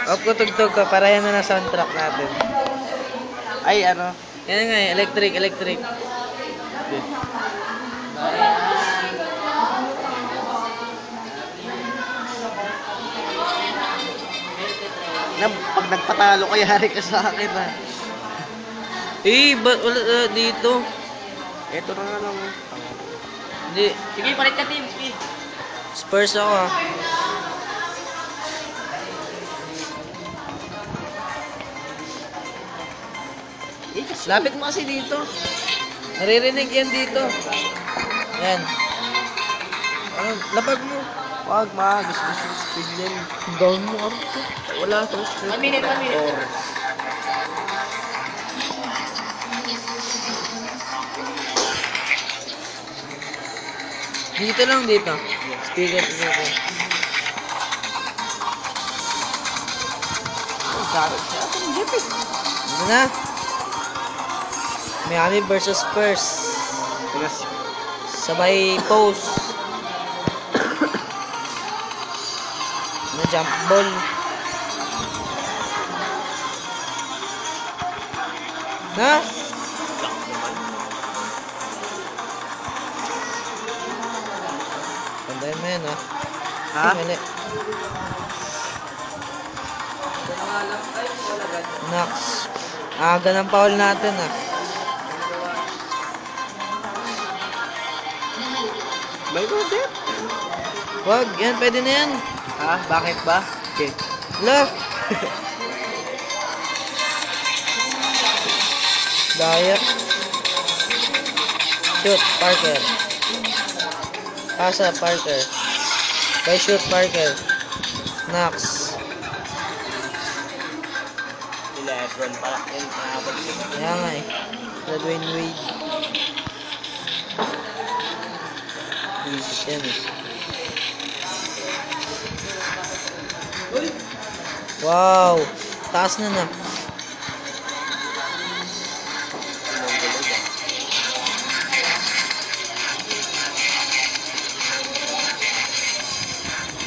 Off ko tugtog ko para yan na soundtrack natin. Ay, ano? Yan nga, electric. Pag nagpatalo ka, yari ka sa akin ha. Ba't wala dito? Ito na nga lang. Hindi. Sige, palit ka team. Speed. Spurs ako ah. Lapit mo kasi dito. Naririnig yan dito. Yan. Ano, lapag mo. Wag ma, gusto speed yan. Down mo ako. Wala to. 1 minute. Dito lang dito. Speaker dito. Ano na? Miami versus Spurs. Sabay post. Jump ball. Na? Pandayin mo yan ha. Ha? Mali. Nax. Aga ng foul natin ha. May rodet. Wag, yan, pwede na yan. Ha? Bakit ba? Okay. Look. Daya. Shoot, Parker. Pasa, Parker. By shoot, Parker. Nax. Lebron pala. Kaya nga eh. Dwayne Wade. Yan eh. Wow. Taas na na.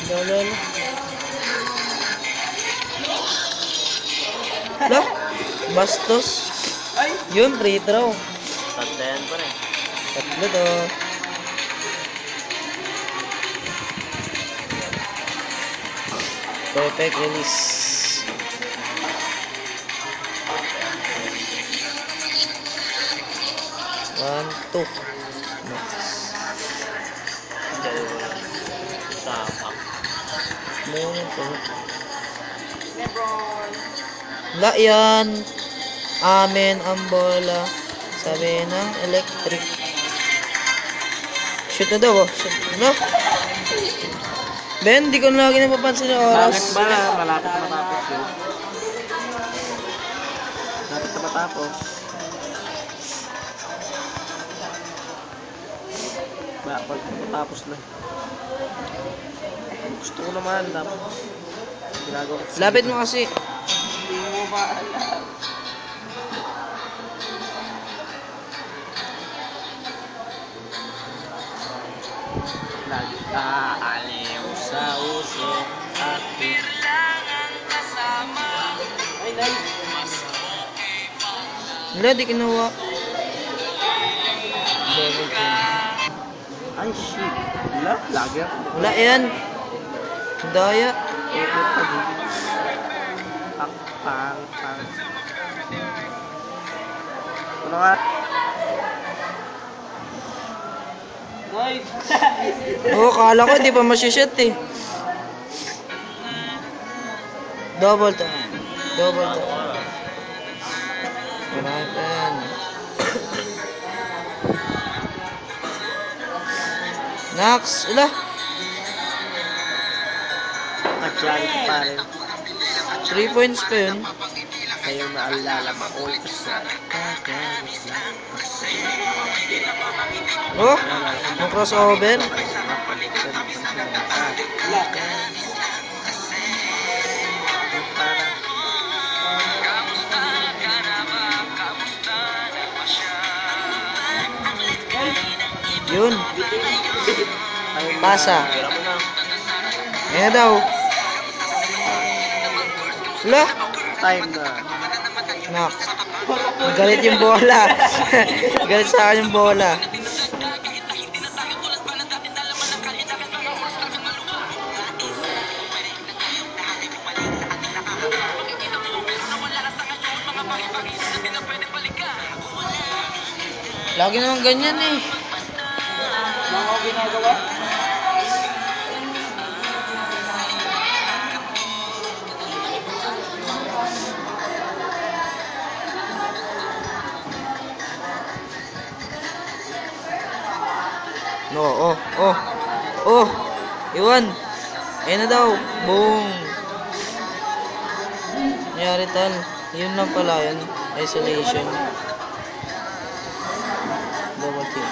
Lol. Look. Bastos. Ay! Yun, free throw. Tantayan pa rin. Tatlo to. Perfect release. One, two. Next. Tapak. Lebron. La yan. Amen ang bola. Sabi ng electric. Shoot na daw oh. Shoot na. Ben, di ko na lagi napapansin na oras. Bakit ba na? Malapit na matapos yun. Malapit na matapos. Pag matapos na. Gusto ko naman. Ginagawa ko. Lapit mo kasi. Hindi mo ba alam? Nag-aaliw sa uso at ay, nice. Wala, di kinuha. Ay, shit. Wala, lagi ako. Wala yan. Daya. Pang. Ano nga? Nice. Oo, kala ko di pa masyashot eh. Double to. Kailangan. Nax, wala. Nag-clarity pa rin. 3 points pa yun. Kayo naalala ma-all sa Oh, yung crossover. Yun. Pasa. Ayan na daw. Wala. Time na. Nak. Galit yung bola. Galit sa akin yung bola. Lagi naman ganyan eh. Mga ginagawa. No, oh. Iwan. Ayun na daw. Boom. Nangyari tal. Yun lang pala yun. Isolation. Double kill.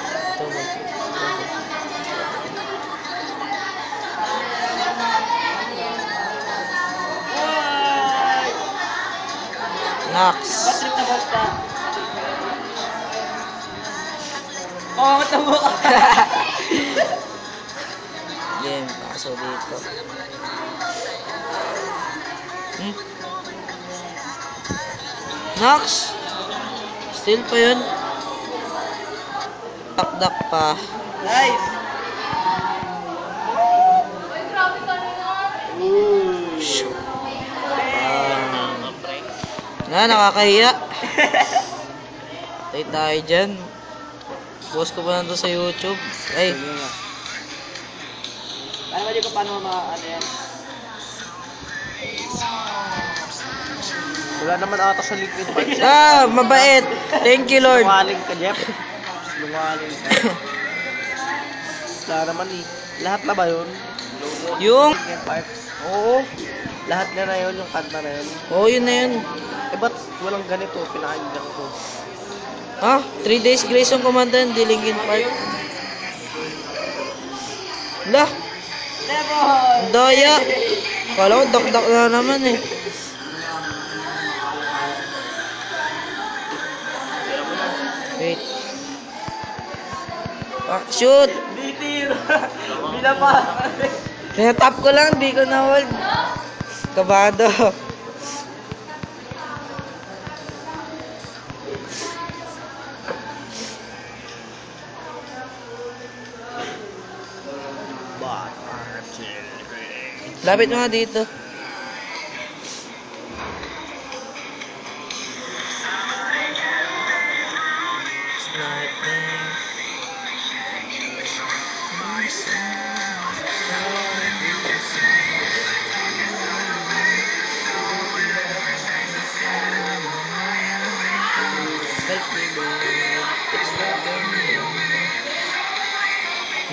Nox. Patrick na basta. Oo, matabo ka. Game. Kaso dito. Nox. Still pa yun. Dakdak pa. Nice. Nakakahiya. Patay tayo dyan. Post ko pa na to sa YouTube. Ay. Paano ba di ko paano ano yan? Wala naman ata sa liquid punch. Mabait. Thank you, Lord. Sinungaling ka, Jeff. Sinungaling ka. Wala naman eh. Lahat na ba yun? Yung? Oo. Lahat na yun, yung kanta na yun. Oo, yun na yun. Eh, ba't walang ganito? Pinakinggan ko. 3 days grace ang kumanta yun, di Linkin Park. Lah, Lebron! ang daya. Kala ko dakdak na naman eh. Wait. Shoot! Bitir! Bila pa! Tinatap ko lang, di ko na-hold. Kabado. Lapit mo nga dito.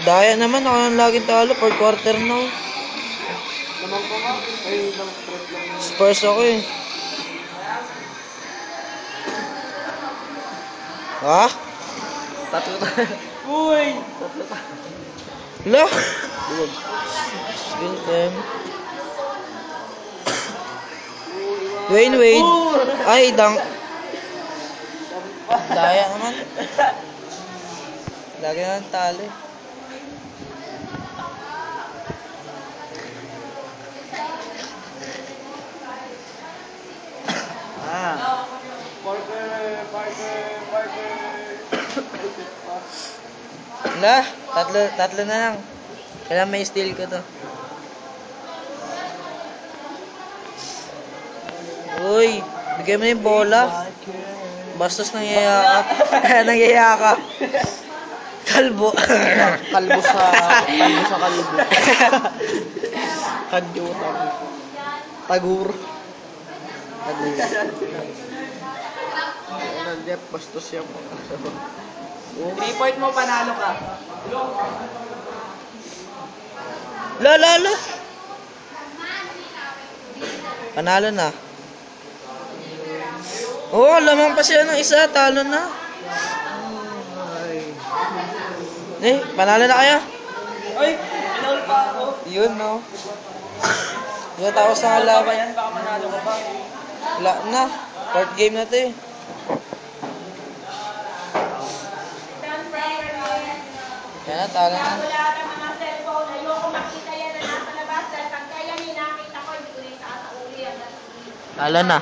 Daya naman, ako nang laging talo, 4 quarter now. Naman ko nga. Ay, lang stress lang. Spurs ako eh. Ha? Tatlo na. Uy! Lah! Duwag. Skill time. Wade. Ay, Daya naman. Lagi naman talo. Lah, tatlo na lang. Kailangan may steal ko to. Uy, bigay mo na yung bola. Bastos nangyayakap. Nangyayakap. Kalbo. Kalbo sa kalbo. Kadyo Tagur. Ano, Jeff, bastos yan po. 3 point mo, panalo ka. La. Panalo na. Oh, lamang pa siya ng isa. Talo na. Panalo na kayo. Ay, pinaul pa ako. Yun, no. Yun, tapos na Ano ba kalaban. yan? Baka manalo ka pa. Wala na. 4th game na to eh. Yan na, talo na. Wala ka mga cellphone. Ayoko makita yan na nasa labas. Dahil pagka yan nakita ko, hindi ko na yung sa uli. Talo na.